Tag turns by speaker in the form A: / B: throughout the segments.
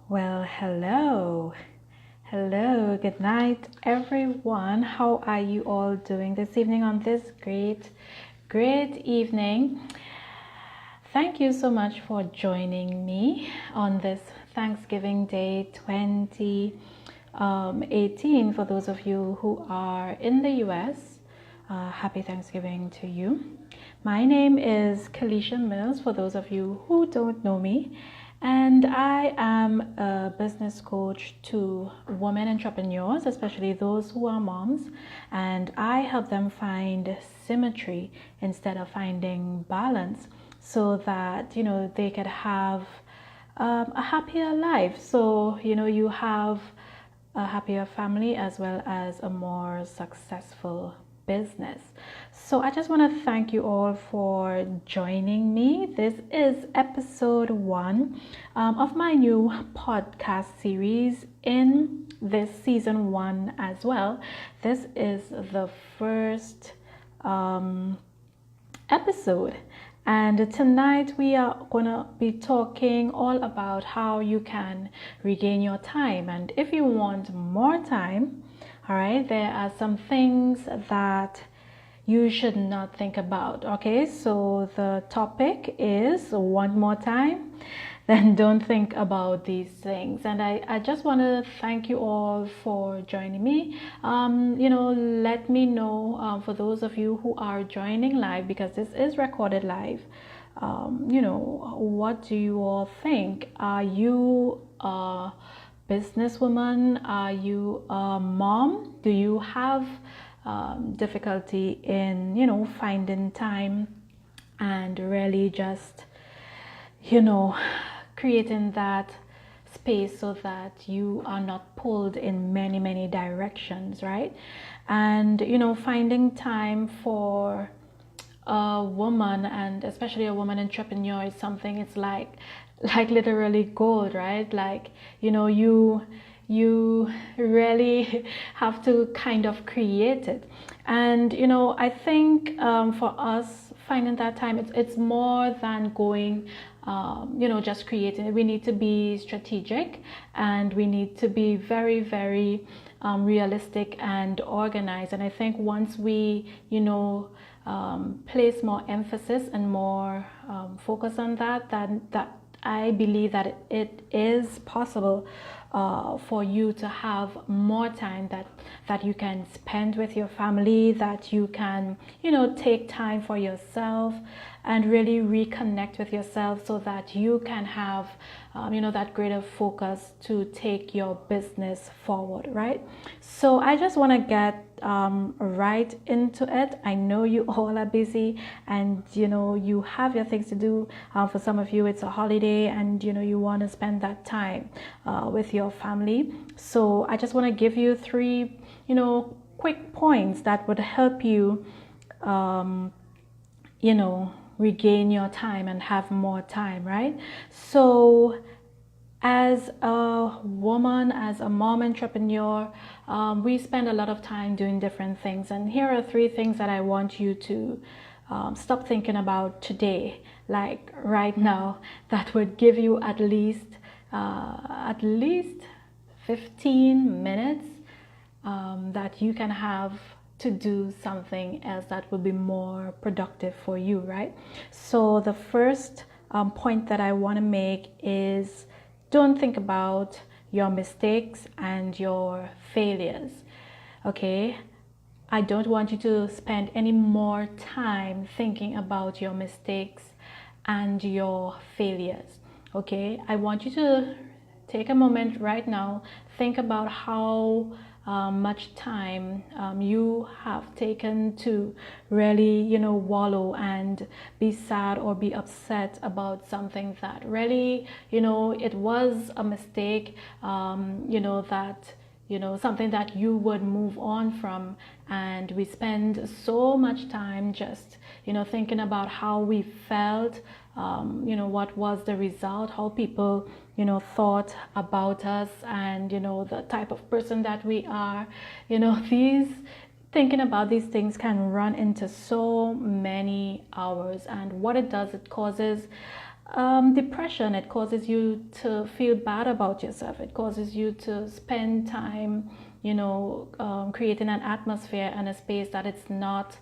A: Well, hello. Hello, good night, everyone. How are you all doing this evening on this great evening? Thank you so much for joining me on this Thanksgiving Day 2018. For those of you who are in the US, happy Thanksgiving to you. My name is Kalisha Mills, for those of you who don't know me, and I am a business coach to women entrepreneurs, especially those who are moms, and I help them find symmetry instead of finding balance so that they could have a happier life. So you have a happier family as well as a more successful business. So I just want to thank you all for joining me. This is episode 1 of my new podcast series in this season 1 as well. This is the first episode. And tonight we are going to be talking all about how you can regain your time. And if you want more time, all right, there are some things that you should not think about. Okay, so the topic is want more time, then don't think about these things. And I just want to thank you all for joining me. Let me know for those of you who are joining live, because this is recorded live. What do you all think? Are you a businesswoman? Are you a mom? Do you have difficulty in finding time and really just creating that space so that you are not pulled in many directions, right? And finding time for a woman, and especially a woman entrepreneur, is something, it's like literally gold, right? Like you really have to kind of create it. And I think for us, finding that time, it's more than going just creating it. We need to be strategic, and we need to be very realistic and organized. And I think once we place more emphasis and more focus on that, that I believe that it is possible for you to have more time that you can spend with your family, that you can take time for yourself and really reconnect with yourself, so that you can have that greater focus to take your business forward, right? So I just want to get right into it. I know you all are busy, and you have your things to do. For some of you, it's a holiday, and you want to spend that time with your family. So I just want to give you 3 quick points that would help you regain your time and have more time, right? So as a woman, as a mom entrepreneur, we spend a lot of time doing different things. And here are 3 things that I want you to stop thinking about today, like right now, that would give you at least 15 minutes that you can have to do something else that will be more productive for you, right? So the first point that I want to make is, don't think about your mistakes and your failures. Okay, I don't want you to spend any more time thinking about your mistakes and your failures. Okay, I want you to take a moment right now, think about how much time you have taken to really wallow and be sad or be upset about something that really it was a mistake, that something that you would move on from. And we spend so much time just thinking about how we felt, what was the result, how people thought about us, and the type of person that we are. These thinking about these things can run into so many hours, and what it does, it causes depression. It causes you to feel bad about yourself. It causes you to spend time, creating an atmosphere and a space that it's not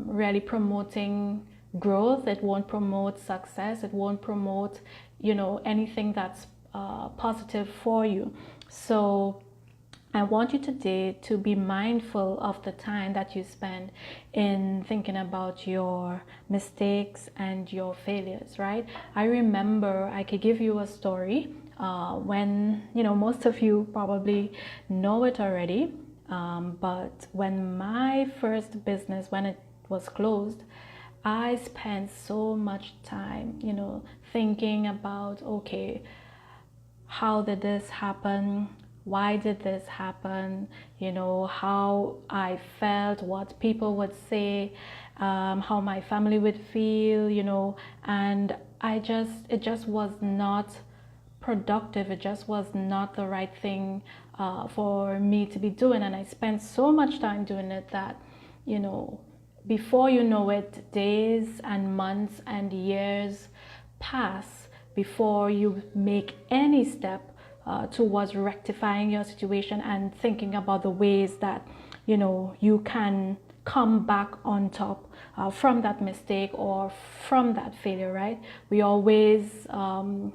A: really promoting growth. It won't promote success. It won't promote, anything that's positive for you. So I want you today to be mindful of the time that you spend in thinking about your mistakes and your failures, right? I remember I could give you a story when, most of you probably know it already. But when my first business, when it was closed, I spent so much time, thinking about, okay, how did this happen? Why did this happen? How I felt, what people would say, how my family would feel, and it just was not productive. It just was not the right thing for me to be doing. And I spent so much time doing it that, before you know it, days and months and years pass before you make any step towards rectifying your situation and thinking about the ways that you can come back on top from that mistake or from that failure, right? We always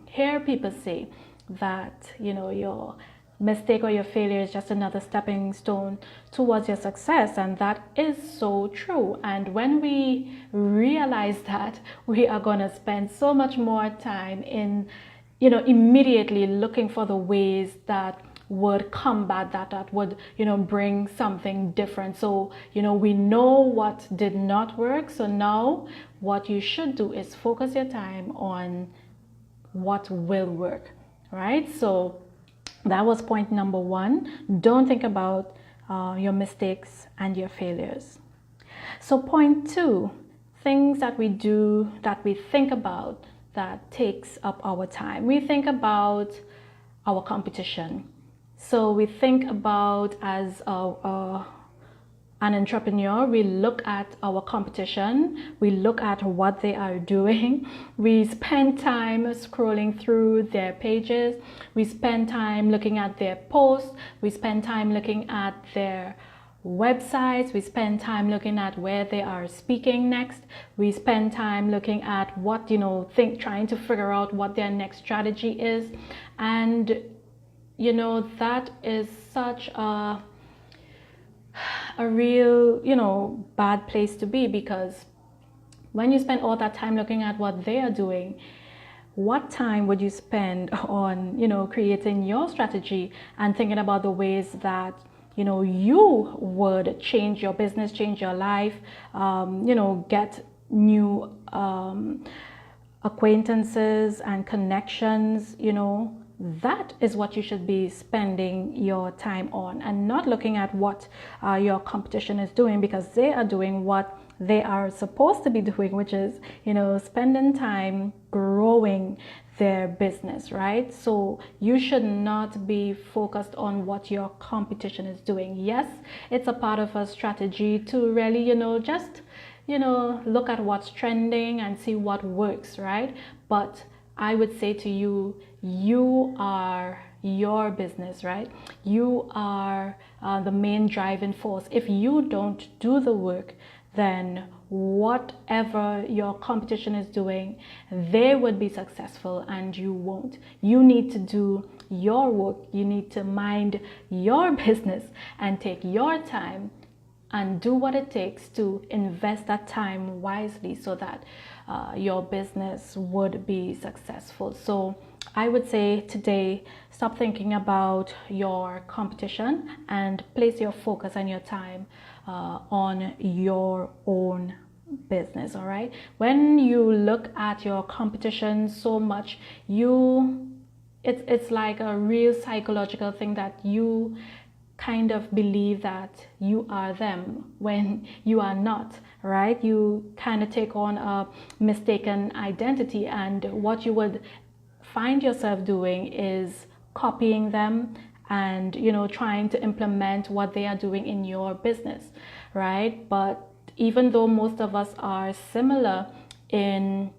A: hear people say that your mistake or your failure is just another stepping stone towards your success, and that is so true. And when we realize that, we are going to spend so much more time in immediately looking for the ways that would combat that would bring something different. So we know what did not work, so now what you should do is focus your time on what will work, right? So that was point number one. Don't think about your mistakes and your failures. So point two, things that we do, that we think about, that takes up our time. We think about our competition. So we think about, as an entrepreneur, we look at our competition, we look at what they are doing, we spend time scrolling through their pages, we spend time looking at their posts, we spend time looking at their websites, we spend time looking at where they are speaking next, we spend time looking at what trying to figure out what their next strategy is. And that is such a real bad place to be, because when you spend all that time looking at what they are doing, what time would you spend on creating your strategy and thinking about the ways that you would change your business, change your life, get new acquaintances and connections? That is what you should be spending your time on, and not looking at what your competition is doing, because they are doing what they are supposed to be doing, which is spending time growing their business, right? So you should not be focused on what your competition is doing. Yes, it's a part of a strategy to really just look at what's trending and see what works, right? But I would say to you, you are your business, right? You are the main driving force. If you don't do the work, then whatever your competition is doing, they would be successful and you won't. You need to do your work. You need to mind your business and take your time and do what it takes to invest that time wisely, so that your business would be successful. So I would say today, stop thinking about your competition and place your focus and your time on your own business. All right, when you look at your competition so much, it's like a real psychological thing that you kind of believe that you are them when you are not, right? You kind of take on a mistaken identity, and what you would find yourself doing is copying them and trying to implement what they are doing in your business, right? But even though most of us are similar in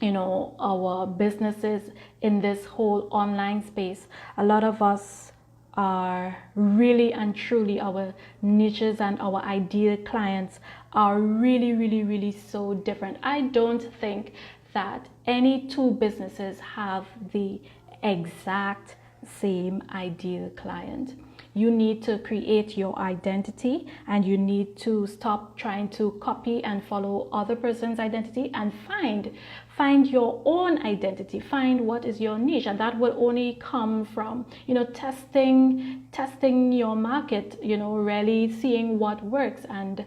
A: our businesses in this whole online space. A lot of us are really and truly, our niches and our ideal clients are really, really, really so different. I don't think that any two businesses have the exact same ideal client. You need to create your identity, and you need to stop trying to copy and follow other person's identity, and find your own identity. Find what is your niche, and that will only come from testing your market, really seeing what works, and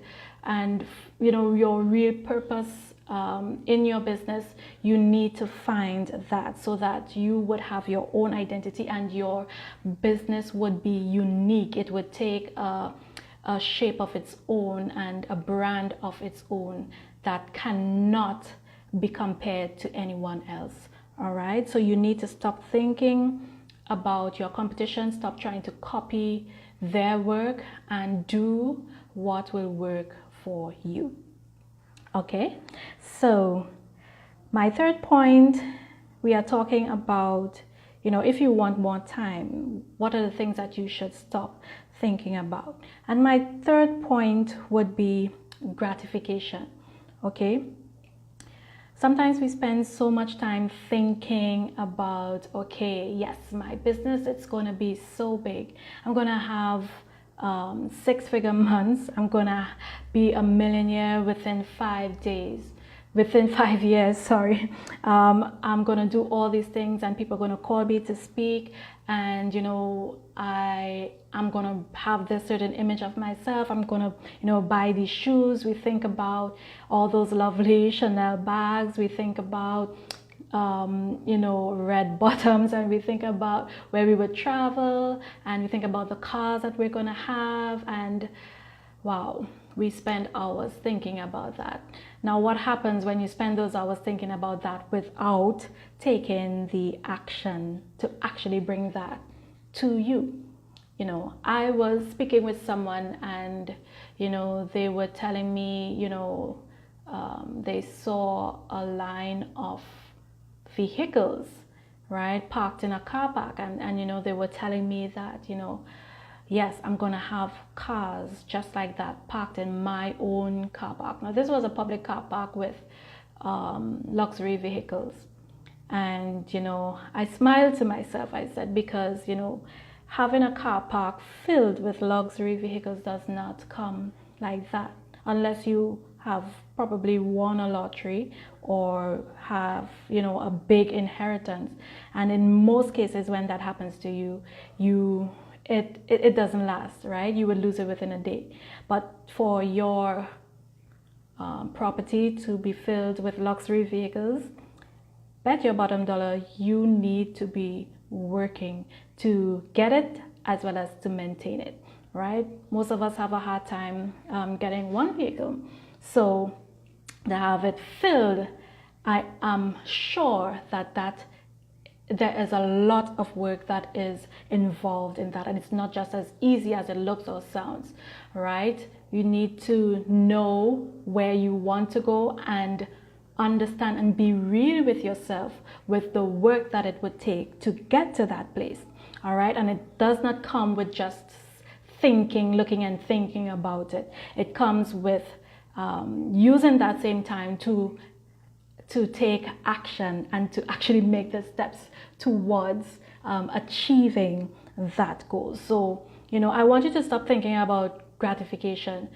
A: your real purpose in your business. You need to find that, so that you would have your own identity and your business would be unique. It would take a shape of its own and a brand of its own that cannot be compared to anyone else. All right, so you need to stop thinking about your competition, stop trying to copy their work, and do what will work for you. Okay, so my third point, we are talking about, if you want more time, what are the things that you should stop thinking about? And my third point would be gratification. Okay, sometimes we spend so much time thinking about, okay, yes, my business, it's going to be so big. I'm going to have 6-figure months. I'm going to be a millionaire within 5 years, sorry. I'm going to do all these things, and people are going to call me to speak, and I'm going to have this certain image of myself. I'm going to buy these shoes. We think about all those lovely Chanel bags. We think about red bottoms, and we think about where we would travel, and we think about the cars that we're going to have, and wow, we spend hours thinking about that. Now, what happens when you spend those hours thinking about that without taking the action to actually bring that to you? I was speaking with someone, and they were telling me, they saw a line of vehicles, right, parked in a car park, and they were telling me that, yes, I'm gonna have cars just like that parked in my own car park. Now, this was a public car park with luxury vehicles, and I smiled to myself. I said, because having a car park filled with luxury vehicles does not come like that, unless you have probably won a lottery or have a big inheritance. And in most cases, when that happens to you, it doesn't last, right? You would lose it within a day. But for your property to be filled with luxury vehicles, bet your bottom dollar you need to be working to get it as well as to maintain it, right? Most of us have a hard time getting one vehicle. So to have it filled, I am sure that there is a lot of work that is involved in that, and it's not just as easy as it looks or sounds, right? You need to know where you want to go and understand and be real with yourself with the work that it would take to get to that place, all right? And it does not come with just looking and thinking about it. It comes with using that same time to take action and to actually make the steps towards achieving that goal. So, I want you to stop thinking about gratification.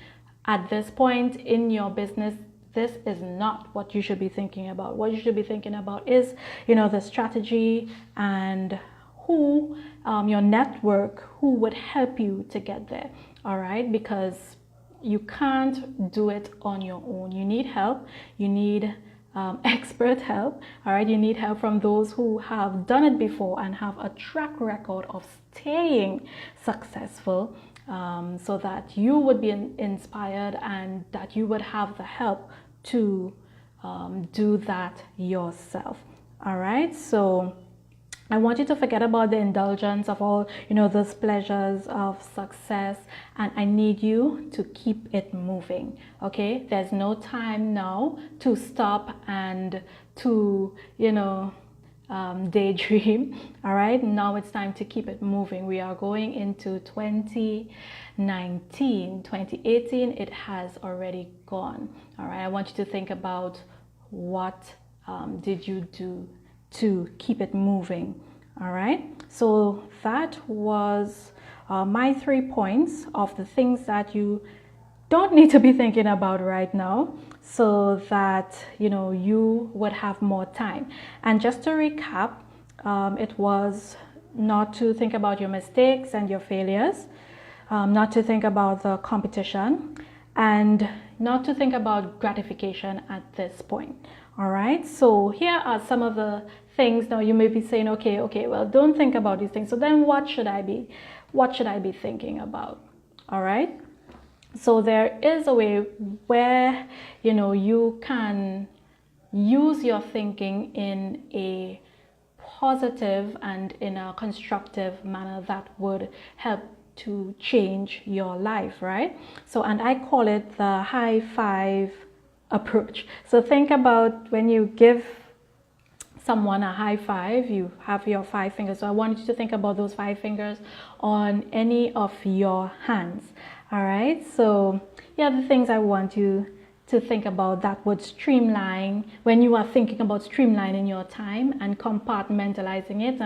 A: At this point in your business, this is not what you should be thinking about. What you should be thinking about is, the strategy and who, your network, who would help you to get there, all right? Because you can't do it on your own. You need help. You need expert help, all right? You need help from those who have done it before and have a track record of staying successful, so that you would be inspired and that you would have the help to do that yourself, all right? So I want you to forget about the indulgence of all, those pleasures of success, and I need you to keep it moving, okay? There's no time now to stop and to, daydream, all right? Now it's time to keep it moving. We are going into 2019. 2018, it has already gone, all right? I want you to think about what did you do to keep it moving. All right, so that was my 3 points of the things that you don't need to be thinking about right now, so that you would have more time. And just to recap, it was not to think about your mistakes and your failures, not to think about the competition, and not to think about gratification at this point. All right, so here are some of the things. Now you may be saying, okay, well, don't think about these things. So then what should I be thinking about? All right, so there is a way where you can use your thinking in a positive and in a constructive manner that would help to change your life, right? So, and I call it the high five approach. So think about when you give someone a high five, you have your 5 fingers. So I want you to think about those 5 fingers on any of your hands. All right, so yeah, the things I want you to think about that would streamline when you are thinking about streamlining your time and compartmentalizing it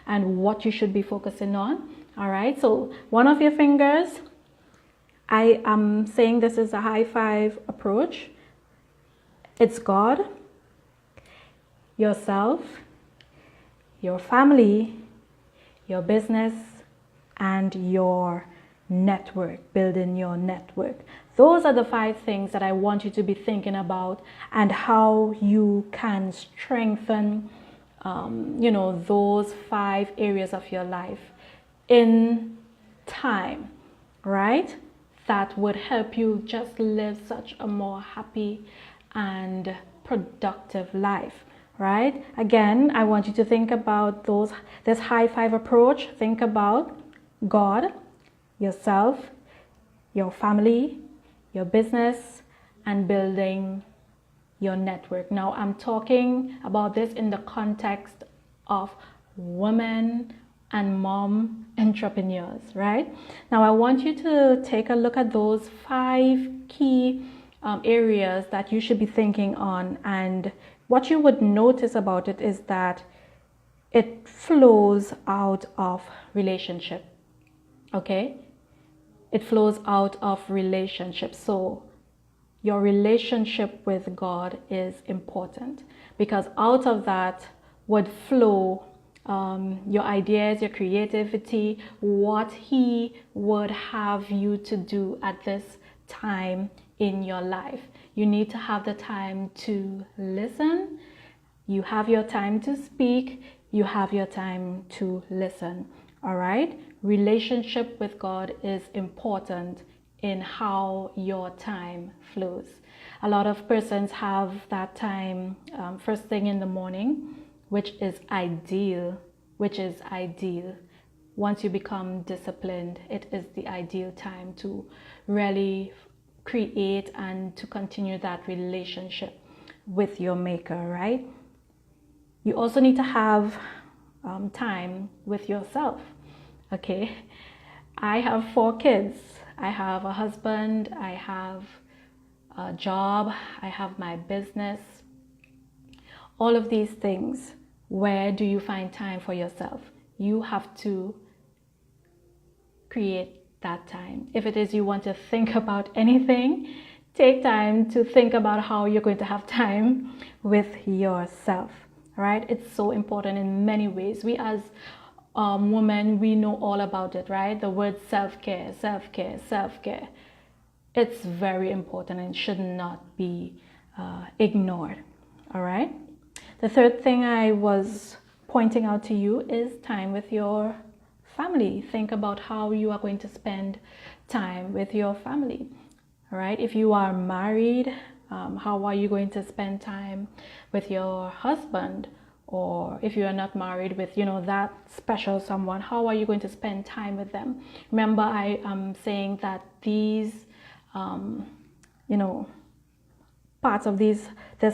A: and what you should be focusing on. All right, so one of your fingers, I am saying this is a high five approach. It's God, yourself, your family, your business, and your network, building your network. Those are the 5 things that I want you to be thinking about, and how you can strengthen, those 5 areas of your life in time, right? That would help you just live such a more happy and productive life, right? Again, I want you to think about this high five approach. Think about God, yourself, your family, your business, and building your network. Now, I'm talking about this in the context of women and mom entrepreneurs, right? Now, I want you to take a look at those 5 key areas that you should be thinking on, and what you would notice about it is that it flows out of relationship. Okay, it flows out of relationship. So your relationship with God is important, because out of that would flow your ideas, your creativity, what He would have you to do at this time in your life. You need to have the time to listen. You have your time to speak. You have your time to listen. All right? Relationship with God is important in how your time flows. A lot of persons have that time first thing in the morning, which is ideal. Once you become disciplined, it is the ideal time to really create and to continue that relationship with your Maker, right? You also need to have time with yourself. Okay, I have 4 kids. I have a husband, I have a job, I have my business. All of these things, where do you find time for yourself? You have to create that time. If it is you want to think about anything, take time to think about how you're going to have time with yourself, right? It's so important in many ways. We as women, we know all about it, right? The word self-care. It's very important and should not be ignored, all right? The third thing I was pointing out to you is time with your family. Think about how you are going to spend time with your family, all right? If you are married, how are you going to spend time with your husband or if you are not married, with that special someone, how are you going to spend time with them? Remember, I am saying that these parts of this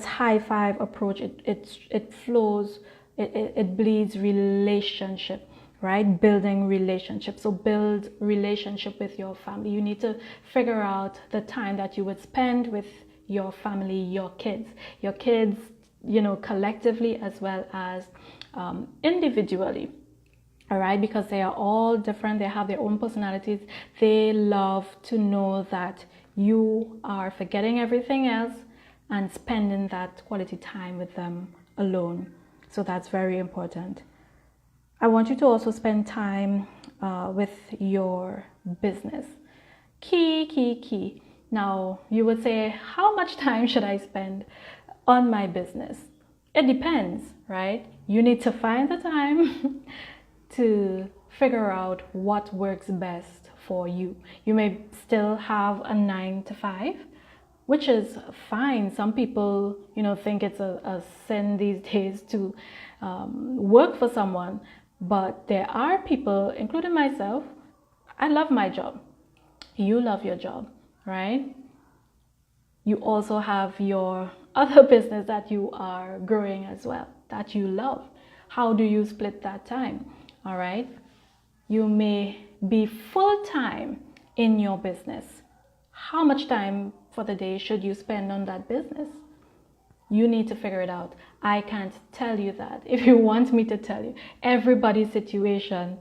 A: high five approach, it flows, it bleeds relationship, right? Building relationships. So build relationship with your family. You need to figure out the time that you would spend with your family, your kids, collectively as well as individually. All right, because they are all different, they have their own personalities. They love to know that you are forgetting everything else and spending that quality time with them alone. So that's very important. I want you to also spend time with your business. Key. Now, you would say, how much time should I spend on my business? It depends, right? You need to find the time to figure out what works best for you. You may still have a 9 to 5, which is fine. Some people, think it's a sin these days to work for someone. But there are people, including myself, I love my job. You love your job, right? You also have your other business that you are growing as well, that you love. How do you split that time? All right. You may be full-time in your business. How much time for the day should you spend on that business? You need to figure it out. I can't tell you that. If you want me to tell you, everybody's situation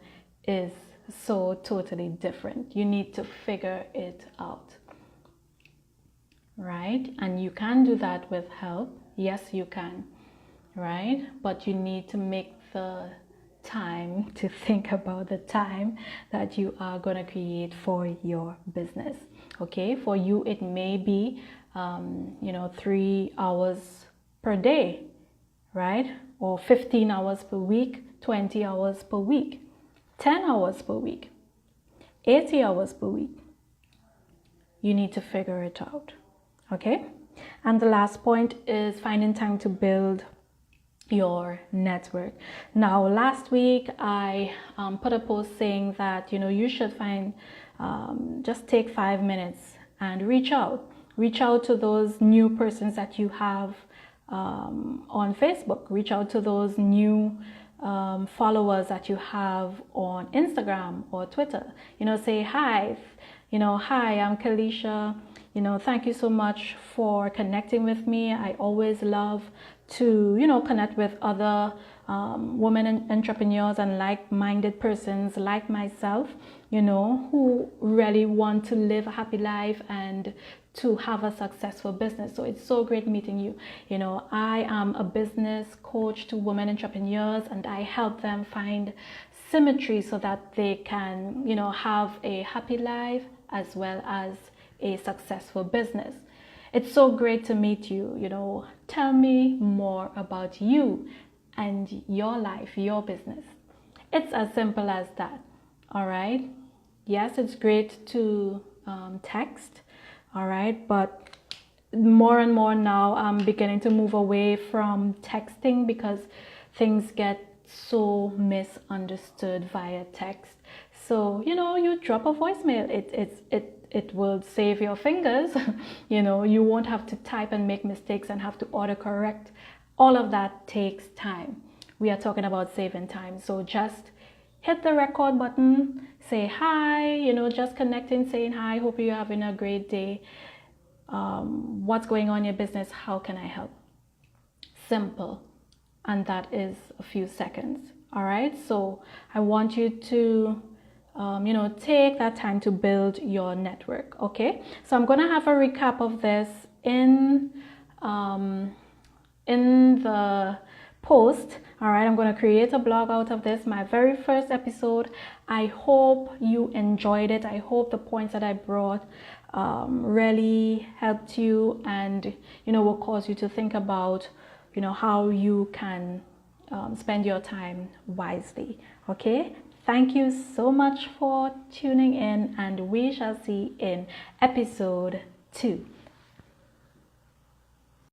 A: is so totally different. You need to figure it out. Right? And you can do that with help. Yes, you can. Right? But you need to make the time to think about the time that you are going to create for your business. Okay, for you it may be 3 hours per day, right? Or 15 hours per week, 20 hours per week, 10 hours per week, 80 hours per week. You need to figure it out. Okay, and the last point is finding time to build your network. Now, last week I put a post saying that you should just take 5 minutes and reach out to those new persons that you have on Facebook. Reach out to those new followers that you have on Instagram or Twitter. Say hi. Hi, I'm Kalisha. Thank you so much for connecting with me. I always love to, connect with other women entrepreneurs and like-minded persons like myself, who really want to live a happy life and to have a successful business. So it's so great meeting you. I am a business coach to women entrepreneurs, and I help them find symmetry so that they can, have a happy life as well as a successful business. It's so great to meet you. Tell me more about you and your life, your business. It's as simple as that. All right. Yes, it's great to text. All right. But more and more now, I'm beginning to move away from texting because things get so misunderstood via text. So, you drop a voicemail. It will save your fingers. You won't have to type and make mistakes and have to autocorrect. All of that takes time. We are talking about saving time. So just hit the record button, say hi, just connecting, saying hi, hope you're having a great day. What's going on in your business? How can I help? Simple. And that is a few seconds. All right. So I want you to take that time to build your network. Okay, so I'm gonna have a recap of this in the post. All right, I'm gonna create a blog out of this, my very first episode. I hope you enjoyed it. I hope the points that I brought really helped you and will cause you to think about how you can spend your time wisely. Okay, thank you so much for tuning in, and we shall see in episode 2.